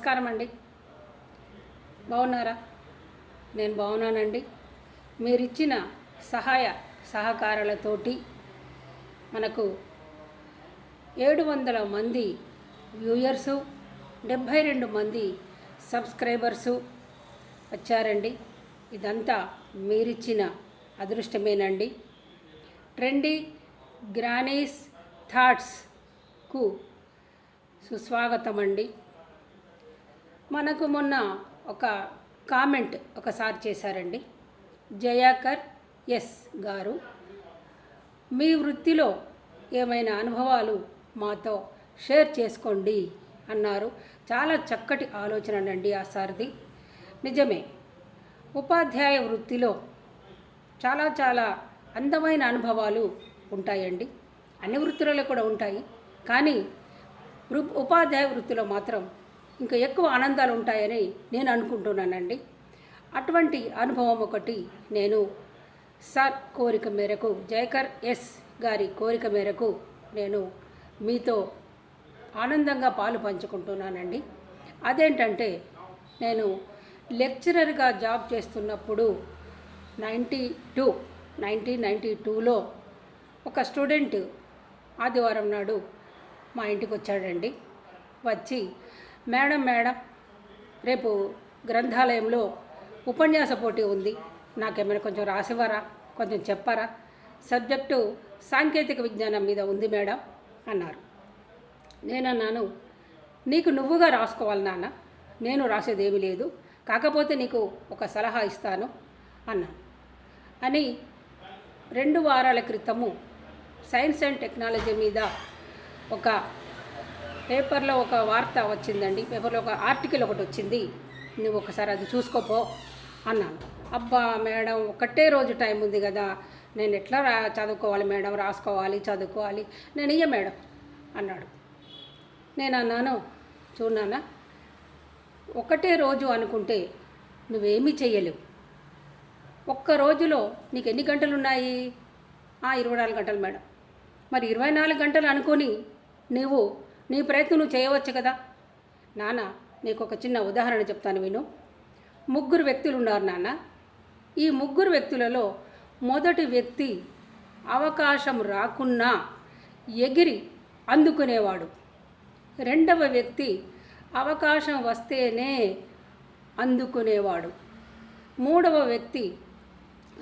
నమస్కారం అండి. బాగున్నారా? నేను బాగున్నానండి. మీరిచ్చిన సహాయ సహకారాలతోటి మనకు 700 మంది వ్యూయర్సు, 72 మంది సబ్స్క్రైబర్సు వచ్చారండి. ఇదంతా మీరిచ్చిన అదృష్టమేనండి. ట్రెండీ గ్రానీస్ థాట్స్కు సుస్వాగతం అండి. మనకు మొన్న ఒక కామెంట్ ఒకసారి చేశారండి. జయాకర్ ఎస్ గారు, మీ వృత్తిలో ఏమైనా అనుభవాలు మాతో షేర్ చేసుకోండి అన్నారు. చాలా చక్కటి ఆలోచన అండి ఆ సార్ది. నిజమే, ఉపాధ్యాయ వృత్తిలో చాలా అందమైన అనుభవాలు ఉంటాయండి. అన్ని వృత్తులలో కూడా ఉంటాయి, కానీ ఉపాధ్యాయ వృత్తిలో మాత్రం ఇంకా ఎక్కువ ఆనందాలు ఉంటాయని నేను అనుకుంటున్నానండి. అటువంటి అనుభవం ఒకటి నేను సార్ కోరిక మేరకు, జయకర్ ఎస్ గారి కోరిక మేరకు నేను మీతో ఆనందంగా పాలు పంచుకుంటున్నానండి. అదేంటంటే, నేను లెక్చరర్గా జాబ్ చేస్తున్నప్పుడు 1992లో ఒక స్టూడెంట్ ఆదివారం నాడు మా ఇంటికి వచ్చాడండి. వచ్చి, మేడం రేపు గ్రంథాలయంలో ఉపన్యాస పోటీ ఉంది, నాకేమైనా కొంచెం రాసివ్వరా, కొంచెం చెప్పారా, సబ్జెక్టు సాంకేతిక విజ్ఞానం మీద ఉంది మేడం అన్నారు. నేనన్నాను, నీకు నువ్వుగా రాసుకోవాలి నాన్న, నేను రాసేది ఏమీ లేదు, కాకపోతే నీకు ఒక సలహా ఇస్తాను అన్నాను. అని 2 వారాల క్రితము సైన్స్ అండ్ టెక్నాలజీ మీద ఒక పేపర్లో ఒక వార్త వచ్చిందండి. పేపర్లో ఒక ఆర్టికల్ ఒకటి వచ్చింది, నువ్వు ఒకసారి అది చూసుకోపో అన్నాను. అబ్బా మేడం, ఒకటే రోజు టైం ఉంది కదా, నేను ఎట్లా చదువుకోవాలి మేడం, రాసుకోవాలి, చదువుకోవాలి, నేను ఇయ్య మేడం అన్నాడు. నేను అన్నాను, చూడన్నా, ఒకటే రోజు అనుకుంటే నువ్వేమీ చెయ్యలేవు. ఒక్క రోజులో నీకు ఎన్ని గంటలు ఉన్నాయి? 24 గంటలు మేడం. మరి 24 గంటలు అనుకొని నీ ప్రయత్నం నువ్వు చేయవచ్చు కదా. నాన్న, నీకు ఒక చిన్న ఉదాహరణ చెప్తాను విను. 3 వ్యక్తులు ఉన్నారు నాన్న. ఈ 3 వ్యక్తులలో మొదటి వ్యక్తి అవకాశం రాకున్నా ఎగిరి అందుకునేవాడు. రెండవ వ్యక్తి అవకాశం వస్తేనే అందుకునేవాడు. మూడవ వ్యక్తి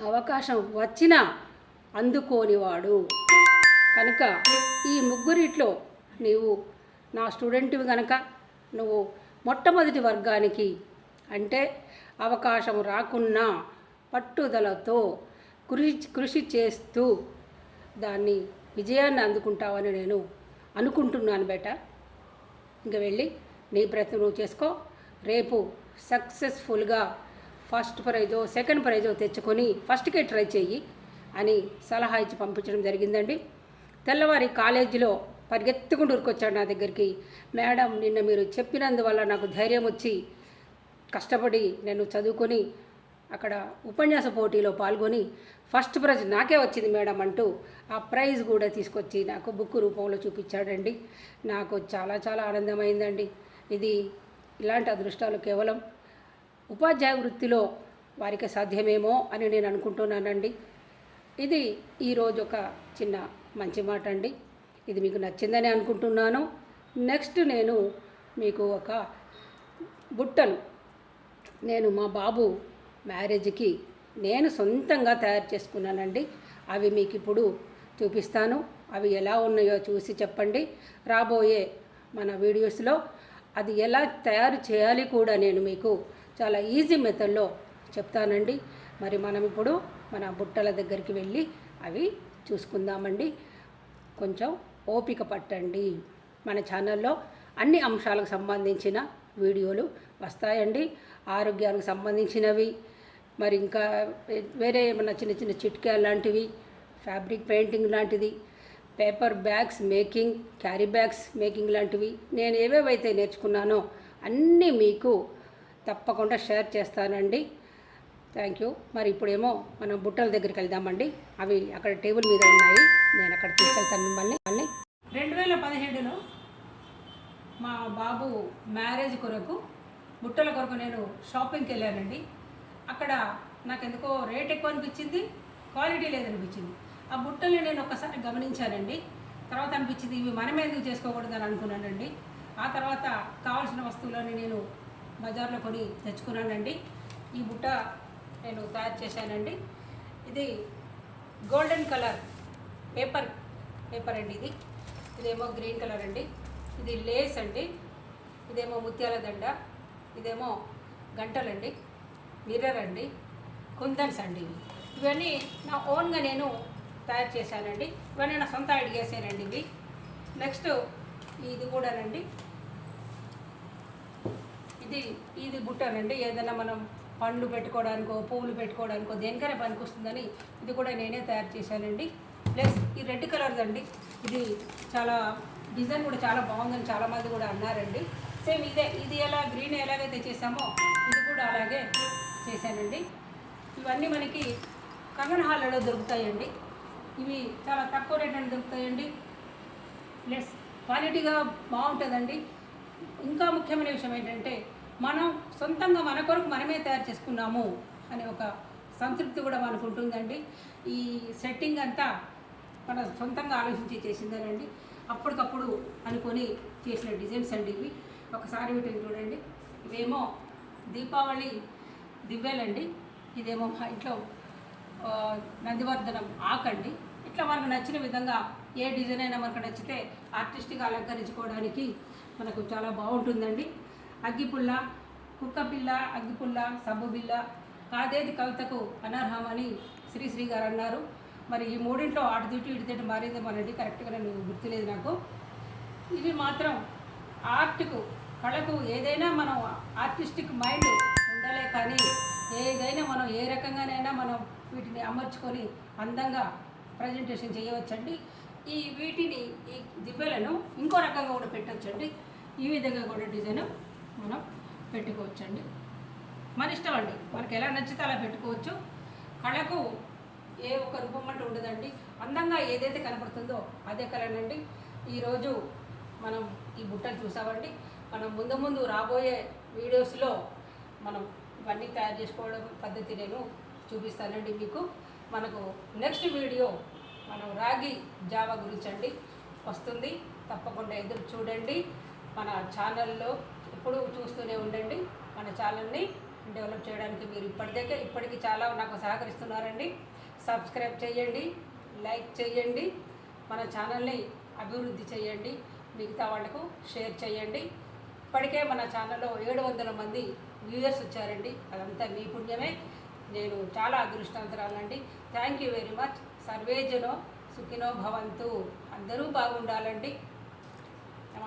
అవకాశం వచ్చినా అందుకోనివాడు. కనుక ఈ 3 నీవు నా స్టూడెంట్వి కనుక నువ్వు మొట్టమొదటి వర్గానికి, అంటే అవకాశం రాకున్నా పట్టుదలతో కృషి చేస్తూ దాన్ని విజయాన్ని అందుకుంటావని నేను అనుకుంటున్నాను బేట. ఇంక వెళ్ళి నీ ప్రయత్నం నువ్వు చేసుకో. రేపు సక్సెస్ఫుల్గా ఫస్ట్ ప్రైజో సెకండ్ ప్రైజో తెచ్చుకొని ఫస్ట్కే ట్రై చెయ్యి అని సలహా ఇచ్చి పంపించడం జరిగిందండి. తెల్లవారి కాలేజీలో పరిగెత్తుకుంటూ ఉరికొచ్చాడు నా దగ్గరికి. మేడం, నిన్న మీరు చెప్పినందువల్ల నాకు ధైర్యం వచ్చి కష్టపడి నేను చదువుకొని అక్కడ ఉపన్యాస పోటీలో పాల్గొని ఫస్ట్ ప్రైజ్ నాకే వచ్చింది మేడం అంటూ ఆ ప్రైజ్ కూడా తీసుకొచ్చి నాకు బుక్ రూపంలో చూపించాడండి. నాకు చాలా ఆనందమైందండి. ఇలాంటి అదృష్టాలు కేవలం ఉపాధ్యాయ వృత్తిలో వారికి సాధ్యమేమో అని నేను అనుకుంటున్నానండి. ఇది ఈరోజు ఒక చిన్న మంచి మాట అండి. ఇది మీకు నచ్చిందని అనుకుంటున్నాను. నెక్స్ట్ నేను మీకు ఒక బుట్టలు నేను మా బాబు మ్యారేజ్కి నేను సొంతంగా తయారు చేసుకున్నానండి. అవి మీకు ఇప్పుడు చూపిస్తాను. అవి ఎలా ఉన్నాయో చూసి చెప్పండి. రాబోయే మన వీడియోస్లో అది ఎలా తయారు చేయాలి కూడా నేను మీకు చాలా ఈజీ మెథడ్లో చెప్తానండి. మరి మనం ఇప్పుడు మన బుట్టల దగ్గరికి వెళ్ళి అవి చూసుకుందామండి. కొంచెం ఓపిక పట్టండి. మన ఛానల్లో అన్ని అంశాలకు సంబంధించిన వీడియోలు వస్తాయండి. ఆరోగ్యానికి సంబంధించినవి, మరి ఇంకా వేరే ఏమన్నా చిన్న చిట్కాలు లాంటివి, ఫ్యాబ్రిక్ పెయింటింగ్ లాంటిది, paper bags making, carry bags making లాంటివి నేను ఏవేవైతే నేర్చుకున్నానో అన్నీ మీకు తప్పకుండా షేర్ చేస్తానండి. Thank you. మరి ఇప్పుడేమో మనం బుట్టల దగ్గరికి వెళ్దామండి. అవి అక్కడ టేబుల్ మీద ఉన్నాయి, నేను అక్కడ తీసుకెళ్తాను మిమ్మల్ని. 2017లో మా బాబు మ్యారేజ్ కొరకు బుట్టల కొరకు నేను షాపింగ్కి వెళ్ళానండి. అక్కడ నాకు ఎందుకో రేట్ ఎక్కువ అనిపించింది, క్వాలిటీ లేదనిపించింది. ఆ బుట్టల్ని నేను ఒక్కసారి గమనించానండి. తర్వాత అనిపించింది ఇవి మనమే ఎందుకు చేసుకోకూడదని అనుకున్నానండి. ఆ తర్వాత కావాల్సిన వస్తువులని నేను బజార్లో కొని తెచ్చుకున్నానండి. ఈ బుట్ట నేను తయారు చేశానండి. ఇది గోల్డెన్ కలర్ పేపర్ అండి. ఇదేమో గ్రీన్ కలర్ అండి. ఇది లేస్ అండి. ఇదేమో ముత్యాల దండ. ఇదేమో గంటలండి, మిర్రర్ అండి, కుందన్స్ అండి. ఇవన్నీ నా ఓన్గా నేను తయారు చేశానండి. ఇవన్నీ నా సొంత ఐడియాసేనండి ఇవి. నెక్స్ట్ ఇది కూడానండి. ఇది బుట్టనండి. ఏదైనా మనం పండ్లు పెట్టుకోవడానికో పువ్వులు పెట్టుకోవడానికో దేనికైనా పనికి వస్తుందని ఇది కూడా నేనే తయారు చేశానండి. ప్లస్ ఈ రెడ్ కలర్ అండి. ఇది చాలా డిజైన్ కూడా చాలా బాగుందని చాలామంది కూడా అన్నారండి. సేమ్ ఇది గ్రీన్ ఎలాగైతే చేసామో ఇది కూడా అలాగే చేశానండి. ఇవన్నీ మనకి కంగన్ హాల్లో దొరుకుతాయండి. ఇవి చాలా తక్కువ రేట్ అని దొరుకుతాయండి. ప్లస్ క్వాలిటీగా బాగుంటుందండి. ఇంకా ముఖ్యమైన విషయం ఏంటంటే మనం సొంతంగా మన కొరకు మనమే తయారు చేసుకున్నాము అనే ఒక సంతృప్తి కూడా మనకు ఉంటుందండి. ఈ సెట్టింగ్ అంతా మన సొంతంగా ఆలోచించి చేసిందేనండి. అప్పటికప్పుడు అనుకొని చేసిన డిజైన్స్ అండి ఇవి. ఒకసారి వీటిని చూడండి. ఇవేమో దీపావళి దివ్యలండి. ఇదేమో మా ఇంట్లో నందివర్ధనం ఆకండి. ఇట్లా మనకు నచ్చిన విధంగా ఏ డిజైన్ అయినా మనకు నచ్చితే ఆర్టిస్ట్గా అలంకరించుకోవడానికి మనకు చాలా బాగుంటుందండి. అగ్గిపుల్ల, కుక్కపిల్ల, అగ్గిపుల్ల, సబ్బు బిల్ల, కాదేది కవితకు అనర్హమని శ్రీశ్రీ గారు అన్నారు. మరి ఈ మూడింట్లో అటు తిట్టు ఇటు తిట్టు మారిందేమోనండి, కరెక్ట్గా నేను గుర్తులేదు నాకు. ఇవి మాత్రం ఆర్ట్కు, కళకు ఏదైనా మనం ఆర్టిస్టిక్ మైండ్ ఉండాలే కానీ ఏదైనా మనం ఏ రకంగానైనా మనం వీటిని అమర్చుకొని అందంగా ప్రజెంటేషన్ చేయవచ్చండి. వీటిని ఈ దివ్యలను ఇంకో రకంగా కూడా పెట్టవచ్చండి. ఈ విధంగా కూడా డిజైన్ మనం పెట్టుకోవచ్చండి. మన ఇష్టం అండి, మనకు ఎలా నచ్చితే అలా పెట్టుకోవచ్చు. కళకు ఏ ఒక్క రూపం అంటూ ఉండదండి. అందంగా ఏదైతే కనపడుతుందో అదే కళనండి. ఈరోజు మనం ఈ బుట్టలు చూసామండి. మనం ముందు రాబోయే వీడియోస్లో మనం ఇవన్నీ తయారు చేసుకోవడం పద్ధతి నేను చూపిస్తానండి మీకు. మనకు నెక్స్ట్ వీడియో మనం రాగి జావా గురించి అండి వస్తుంది. తప్పకుండా ఎదురు చూడండి. మన ఛానల్లో ఎప్పుడూ చూస్తూనే ఉండండి. మన ఛానల్ని డెవలప్ చేయడానికి మీరు ఇప్పటికీ చాలా నాకు సహకరిస్తున్నారండి. సబ్స్క్రైబ్ చేయండి, లైక్ చేయండి, మన ఛానల్ని అభివృద్ధి చేయండి, మిగతా వాళ్ళకు షేర్ చేయండి. ఇప్పటికే మన ఛానల్లో 700 మంది వ్యూయర్స్ వచ్చారండి. అదంతా మీ పుణ్యమే. నేను చాలా అదృష్టవంతురాలండి. Thank you very much. సర్వేజనో సుఖినో భవంతు. అందరూ బాగుండాలండి.